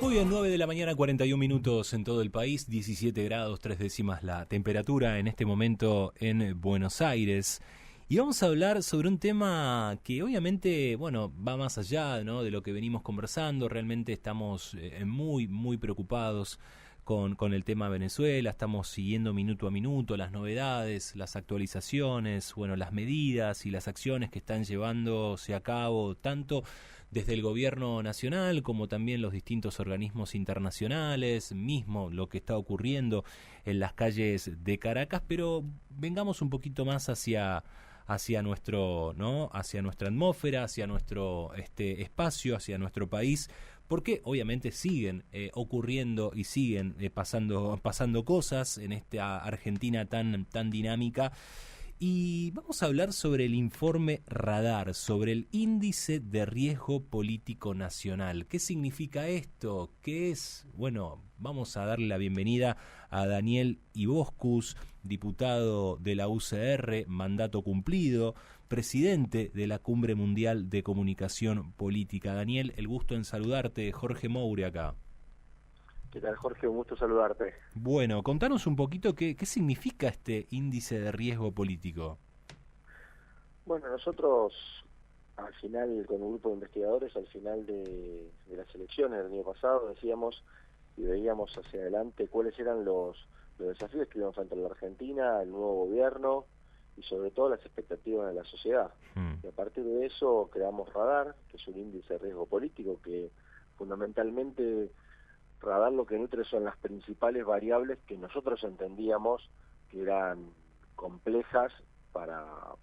Muy bien, 9 de la mañana, 41 minutos en todo el país, 17 grados 3 décimas la temperatura en este momento en Buenos Aires. Y vamos a hablar sobre un tema que obviamente, bueno, va más allá, ¿no?, de lo que venimos conversando. Realmente estamos muy preocupados con el tema Venezuela. Estamos siguiendo minuto a minuto las novedades, las actualizaciones, bueno, las medidas y las acciones que están llevándose a cabo tanto desde el gobierno nacional como también los distintos organismos internacionales, mismo lo que está ocurriendo en las calles de Caracas. Pero vengamos un poquito más hacia nuestro, ¿no?, hacia nuestra atmósfera, hacia nuestro espacio, hacia nuestro país, porque obviamente siguen ocurriendo y siguen pasando cosas en esta Argentina tan dinámica. Y vamos a hablar sobre el informe Radar, sobre el índice de riesgo político nacional. ¿Qué significa esto? ¿Qué es? Bueno, vamos a darle la bienvenida a Daniel Iboscus, diputado de la UCR, mandato cumplido, presidente de la Cumbre Mundial de Comunicación Política. Daniel, el gusto en saludarte. Jorge Moure acá. ¿Qué tal, Jorge? Un gusto saludarte. Bueno, contanos un poquito qué significa este índice de riesgo político. Bueno, nosotros al final, con un grupo de investigadores, al final de las elecciones del año pasado, decíamos y veíamos hacia adelante cuáles eran los desafíos que iban frente a la Argentina, el nuevo gobierno y sobre todo las expectativas de la sociedad. Y a partir de eso creamos Radar, que es un índice de riesgo político que fundamentalmente Radar lo que nutre son las principales variables que nosotros entendíamos que eran complejas para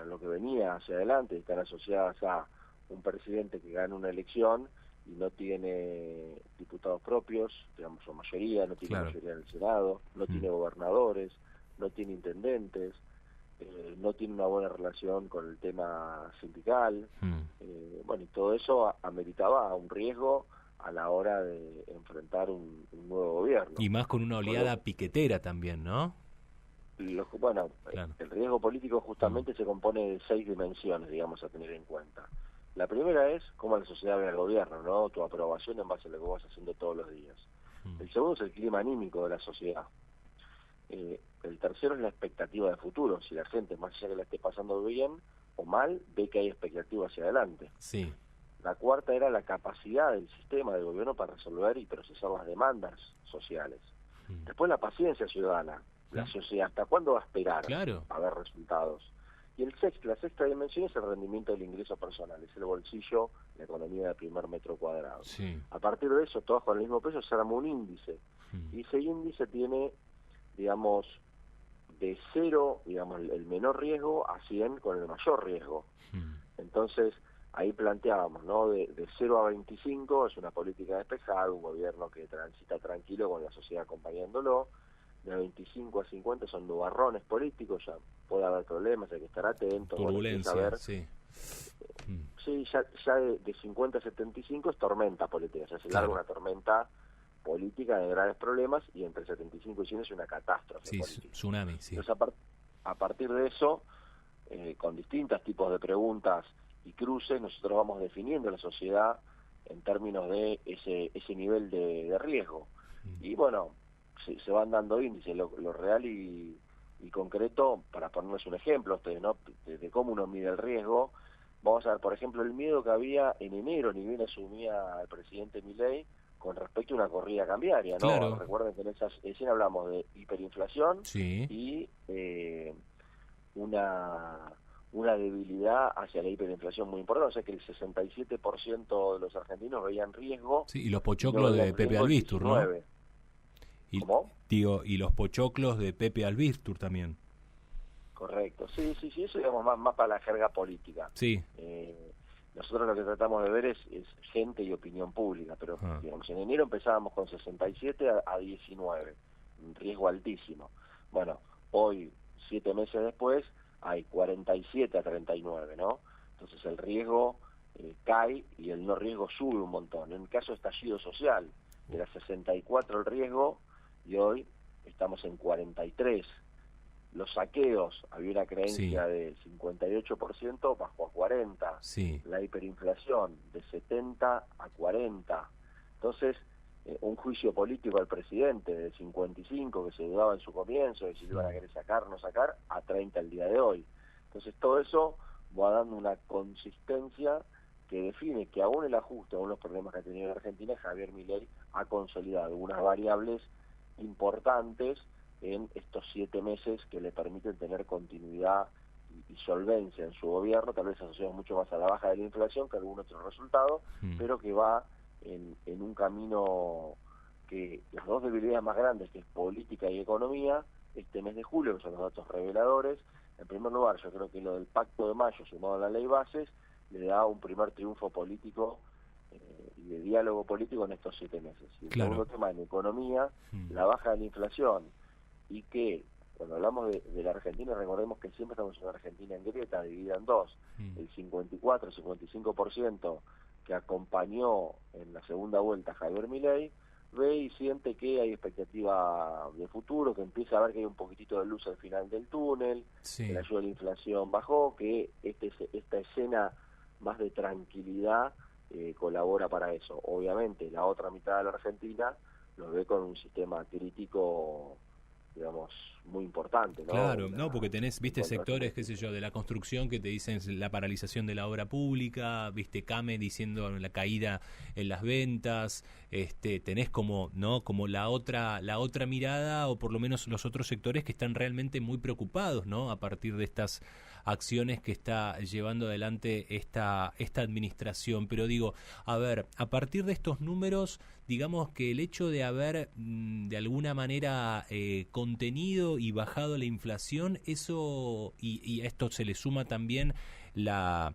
lo que venía hacia adelante, están asociadas a un presidente que gana una elección y no tiene diputados propios, digamos, o mayoría, no tiene mayoría en el Senado, no tiene gobernadores, no tiene intendentes, no tiene una buena relación con el tema sindical, bueno, y todo eso ameritaba un riesgo a la hora de enfrentar un nuevo gobierno. Y más con una oleada piquetera también, ¿no? Bueno, claro. El riesgo político justamente se compone de 6 dimensiones, digamos, a tener en cuenta. La primera es cómo la sociedad ve al gobierno, ¿no? Tu aprobación en base a lo que vas haciendo todos los días. El segundo es el clima anímico de la sociedad. El tercero es la expectativa de futuro. Si la gente, más allá que la esté pasando bien o mal, ve que hay expectativa hacia adelante. Sí. La cuarta era la capacidad del sistema del gobierno para resolver y procesar las demandas sociales. Después la paciencia ciudadana. La sociedad, ¿hasta cuándo va a esperar a ver resultados? Y la sexta dimensión es el rendimiento del ingreso personal, es el bolsillo, la economía del primer metro cuadrado. Sí. A partir de eso, todos con el mismo peso, se arma un índice. Y ese índice tiene, digamos, de 0, digamos, el menor riesgo, a 100 con el mayor riesgo. Entonces, ahí planteábamos, ¿no? De 0 a 25 es una política despejada, un gobierno que transita tranquilo con la sociedad acompañándolo. De 25 a 50 son nubarrones políticos, ya puede haber problemas, hay que estar atentos. Turbulencia, bueno, sí. Sí, ya de 50 a 75 es tormenta política, ya se larga una tormenta política de graves problemas, y entre 75 y 100 es una catástrofe política. Tsunami, sí. Entonces, a partir de eso, con distintos tipos de preguntas y cruces, nosotros vamos definiendo la sociedad en términos de ese nivel de riesgo. Y bueno, se van dando índices, lo real y concreto, para ponerles un ejemplo a ustedes, ¿no?, de cómo uno mide el riesgo. Vamos a ver, por ejemplo, el miedo que había en enero, ni bien asumía el presidente Milei, con respecto a una corrida cambiaria, ¿no? Claro. Recuerden que en esa escena hablamos de hiperinflación y una debilidad hacia la hiperinflación muy importante, o sea que el 67% de los argentinos veían riesgo. Sí, y los pochoclos de Pepe Albistur, ¿no? ¿Cómo? Digo, y los pochoclos de Pepe Albistur también. Correcto, sí, eso digamos más para la jerga política. Sí. Nosotros lo que tratamos de ver es gente y opinión pública, pero digamos, en enero empezábamos con 67 a 19, un riesgo altísimo. Bueno, hoy, 7 meses después, hay 47 a 39, ¿no? Entonces el riesgo cae y el no riesgo sube un montón. En el caso de estallido social, era 64 el riesgo y hoy estamos en 43. Los saqueos, había una creencia de 58%, bajó a 40%. Sí. La hiperinflación, de 70 a 40. Entonces, un juicio político al presidente de 55 que se dudaba en su comienzo de si lo iban a querer sacar o no sacar, a 30 el día de hoy. Entonces todo eso va dando una consistencia que define que aún el ajuste, aún los problemas que ha tenido la Argentina, Javier Milei ha consolidado algunas variables importantes en estos 7 meses que le permiten tener continuidad y solvencia en su gobierno, tal vez asociados mucho más a la baja de la inflación que a algún otro resultado, pero que va en un camino que las dos debilidades más grandes, que es política y economía, este mes de julio, que son los datos reveladores. En primer lugar, yo creo que lo del Pacto de Mayo, sumado a la Ley Bases, le da un primer triunfo político y de diálogo político en estos 7 meses. Y el segundo tema, en economía, la baja de la inflación, y que cuando hablamos de la Argentina, recordemos que siempre estamos en una Argentina en grieta, dividida en dos. El 54-55% que acompañó en la segunda vuelta a Javier Milei, ve y siente que hay expectativa de futuro, que empieza a ver que hay un poquitito de luz al final del túnel, que la ayuda de la inflación bajó, que esta escena más de tranquilidad colabora para eso. Obviamente la otra mitad de la Argentina lo ve con un sistema crítico, digamos, muy importante, ¿no? Claro, no, porque tenés, viste, sectores, qué sé yo, de la construcción que te dicen la paralización de la obra pública, viste, CAME diciendo la caída en las ventas, tenés como, ¿no? Como la otra mirada, o por lo menos los otros sectores que están realmente muy preocupados, ¿no? A partir de estas acciones que está llevando adelante esta administración. Pero digo, a ver, a partir de estos números, digamos que el hecho de haber de alguna manera contenido y bajado la inflación, eso y a esto se le suma también la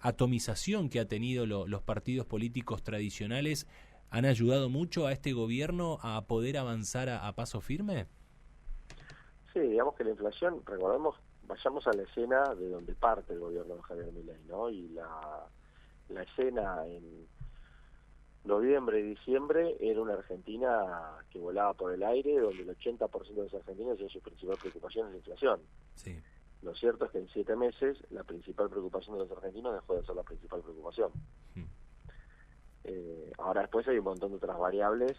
atomización que ha tenido los partidos políticos tradicionales, ¿han ayudado mucho a este gobierno a poder avanzar a paso firme? Sí, digamos que la inflación, recordemos, vayamos a la escena de donde parte el gobierno de Javier Milei, ¿no? Y la escena en noviembre y diciembre era una Argentina que volaba por el aire, donde el 80% de los argentinos ya su principal preocupación es la inflación. Sí. Lo cierto es que en 7 meses la principal preocupación de los argentinos dejó de ser la principal preocupación. Ahora después hay un montón de otras variables,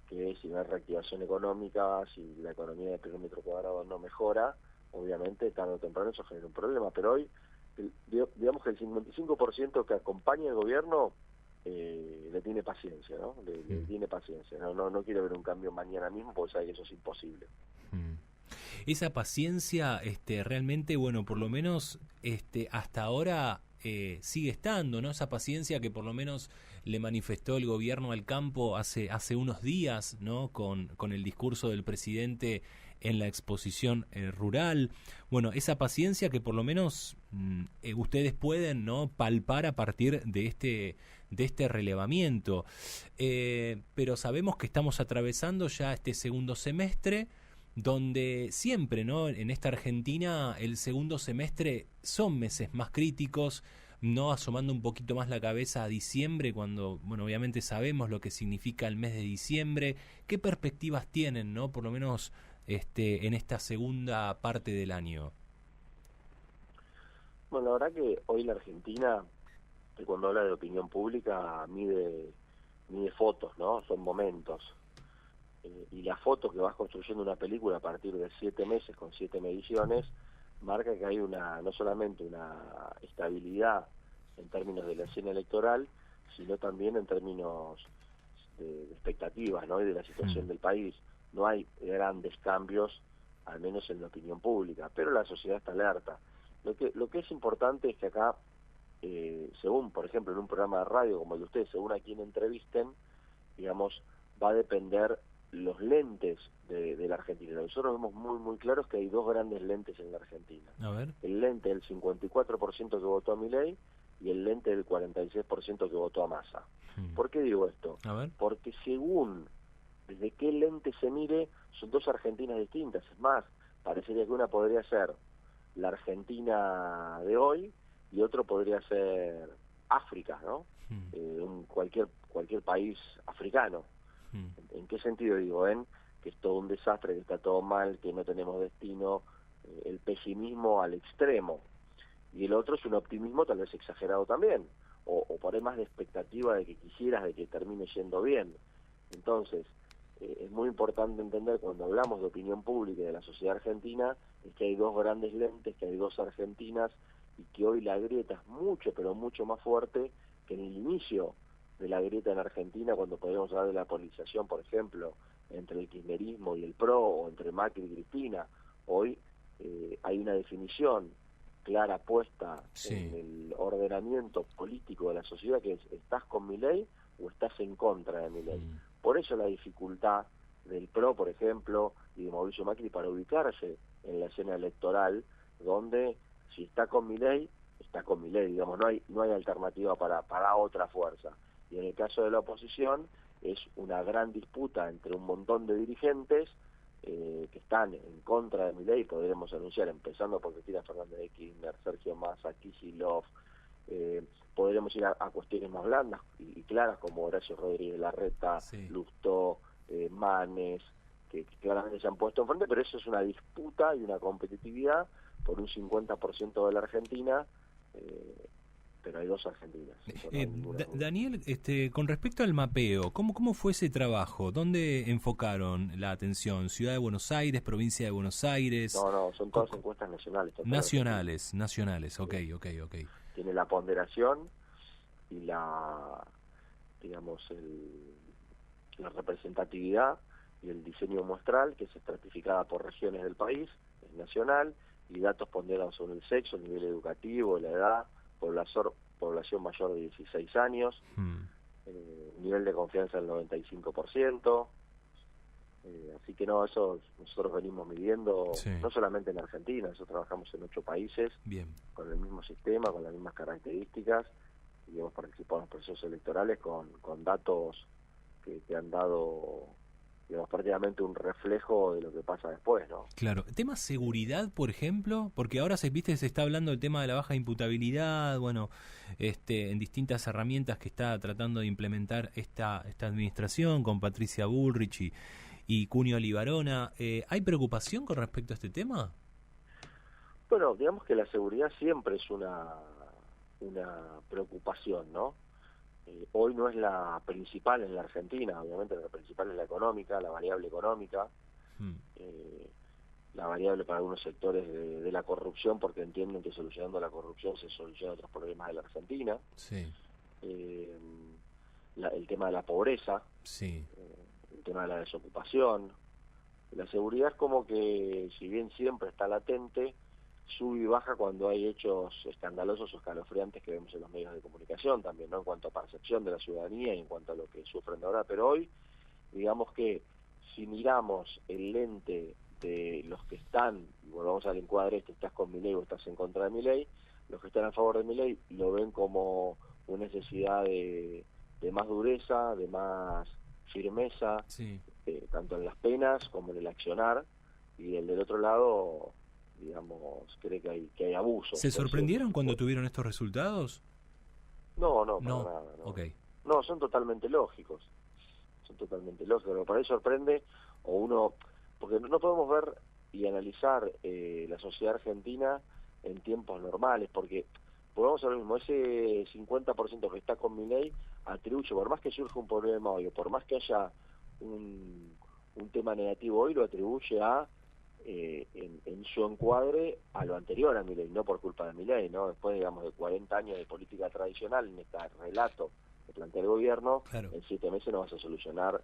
que si no hay reactivación económica, si la economía de kilómetro cuadrado no mejora, obviamente tarde o temprano eso genera un problema. Pero hoy, digamos que el 55% que acompaña al gobierno le tiene paciencia, ¿no? Le tiene paciencia. No quiere ver un cambio mañana mismo porque sabe que eso es imposible. Esa paciencia, realmente, bueno, por lo menos hasta ahora sigue estando, ¿no? Esa paciencia que por lo menos le manifestó el gobierno al campo hace unos días, ¿no? Con el discurso del presidente en la exposición rural. Bueno, esa paciencia que por lo menos ustedes pueden, ¿no? Palpar a partir de este relevamiento. Pero sabemos que estamos atravesando ya este segundo semestre, donde siempre, ¿no? En esta Argentina el segundo semestre son meses más críticos, no asomando un poquito más la cabeza a diciembre, cuando, bueno, obviamente sabemos lo que significa el mes de diciembre. ¿Qué perspectivas tienen, no? Por lo menos en esta segunda parte del año. Bueno, la verdad que hoy la Argentina, que cuando habla de opinión pública, mide fotos, ¿no? Son momentos. Y la foto que vas construyendo una película a partir de 7 meses con 7 mediciones marca que hay no solamente una estabilidad en términos de la escena electoral, sino también en términos de expectativas, ¿no? Y de la situación del país. No hay grandes cambios, al menos en la opinión pública, pero la sociedad está alerta. Lo que es importante es que acá, según, por ejemplo, en un programa de radio como el de ustedes, según a quien entrevisten, digamos, va a depender los lentes de la Argentina. Nosotros vemos muy claros que hay dos grandes lentes en la Argentina. A ver. El lente del 54% que votó a Milei y el lente del 46% que votó a Massa. ¿Por qué digo esto? A ver. Porque según desde qué lente se mire, son dos Argentinas distintas. Es más, parecería que una podría ser la Argentina de hoy y otro podría ser África, ¿no? Cualquier país africano. ¿En qué sentido digo? Que es todo un desastre, que está todo mal, que no tenemos destino, el pesimismo al extremo. Y el otro es un optimismo tal vez exagerado también, o por ahí más de expectativa de que quisieras de que termine yendo bien. Entonces, es muy importante entender cuando hablamos de opinión pública y de la sociedad argentina, es que hay dos grandes lentes, que hay dos Argentinas, y que hoy la grieta es mucho, pero mucho más fuerte que en el inicio de la grieta en Argentina, cuando podríamos hablar de la polarización, por ejemplo, entre el kirchnerismo y el PRO, o entre Macri y Cristina. Hoy hay una definición clara puesta en el ordenamiento político de la sociedad, que es: ¿estás con Milei o estás en contra de Milei? Por eso la dificultad del PRO, por ejemplo, y de Mauricio Macri para ubicarse en la escena electoral, donde si está con Milei, está con Milei, digamos, no hay alternativa para otra fuerza. Y en el caso de la oposición, es una gran disputa entre un montón de dirigentes que están en contra de Milei, podremos anunciar, empezando por Cristina Fernández de Kirchner, Sergio Massa, Kicillof, podremos ir a cuestiones más blandas y claras, como Horacio Rodríguez Larreta, Lustó, Manes, que claramente se han puesto enfrente, pero eso es una disputa y una competitividad por un 50% de la Argentina, pero hay dos Argentinas. Daniel, con respecto al mapeo, ¿cómo fue ese trabajo? ¿Dónde enfocaron la atención? ¿Ciudad de Buenos Aires, provincia de Buenos Aires? No, son todas encuestas nacionales. Nacionales, ok. Tiene la ponderación y la representatividad y el diseño muestral, que es estratificada por regiones del país, es nacional, y datos ponderados sobre el sexo, el nivel educativo, la edad, población mayor de 16 años, nivel de confianza del 95%, así que eso nosotros venimos midiendo, no solamente en Argentina, nosotros trabajamos en 8 países, con el mismo sistema, con las mismas características, y hemos participado en los procesos electorales con datos que han dado, digamos, prácticamente un reflejo de lo que pasa después, ¿no? Claro. ¿Tema seguridad, por ejemplo? Porque ahora se está hablando del tema de la baja imputabilidad, en distintas herramientas que está tratando de implementar esta administración con Patricia Bullrich y Cunio Libarona. ¿Hay preocupación con respecto a este tema? Bueno, digamos que la seguridad siempre es una preocupación, ¿no? Hoy no es la principal en la Argentina, obviamente la principal es la económica, la variable económica, la variable para algunos sectores de la corrupción, porque entienden que solucionando la corrupción se solucionan otros problemas de la Argentina. El tema de la pobreza, el tema de la desocupación. La seguridad es como que, si bien siempre está latente, sube y baja cuando hay hechos escandalosos o escalofriantes que vemos en los medios de comunicación también, ¿no? En cuanto a percepción de la ciudadanía y en cuanto a lo que sufren de ahora. Pero hoy, digamos que si miramos el lente de los que están, y volvamos al encuadre, estás con Milei o estás en contra de Milei, los que están a favor de Milei lo ven como una necesidad de más dureza, de más firmeza, tanto en las penas como en el accionar, y el del otro lado, digamos, cree que hay abusos. ¿Se sorprendieron cuando tuvieron estos resultados? No, para nada. No. Okay. No, son totalmente lógicos. Lo que por ahí sorprende, porque no podemos ver y analizar la sociedad argentina en tiempos normales, porque podemos ver lo mismo, ese 50% que está con Milei atribuye, por más que surja un problema hoy, o por más que haya un tema negativo hoy, lo atribuye a en su encuadre a lo anterior a Milei, no por culpa de Milei, ¿no? Después, digamos, de 40 años de política tradicional, en este relato que plantea el gobierno, en 7 meses no vas a solucionar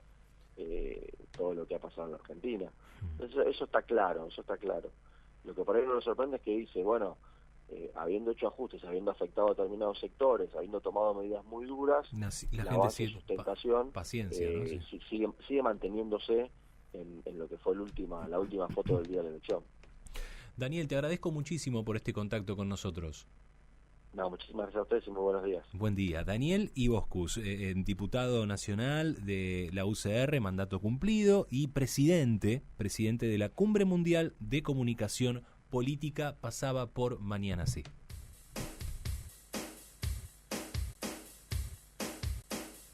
todo lo que ha pasado en la Argentina. Entonces, eso está claro. Lo que por ahí no nos sorprende es que dice, habiendo hecho ajustes, habiendo afectado a determinados sectores, habiendo tomado medidas muy duras, la base de sustentación paciencia, ¿no? sigue manteniéndose en lo que fue la última foto del día de la elección. Daniel, te agradezco muchísimo por este contacto con nosotros. No, muchísimas gracias a ustedes y muy buenos días. Buen día. Daniel Iboscus, diputado nacional de la UCR, mandato cumplido, y presidente de la Cumbre Mundial de Comunicación Política, pasaba por Mañana Sí.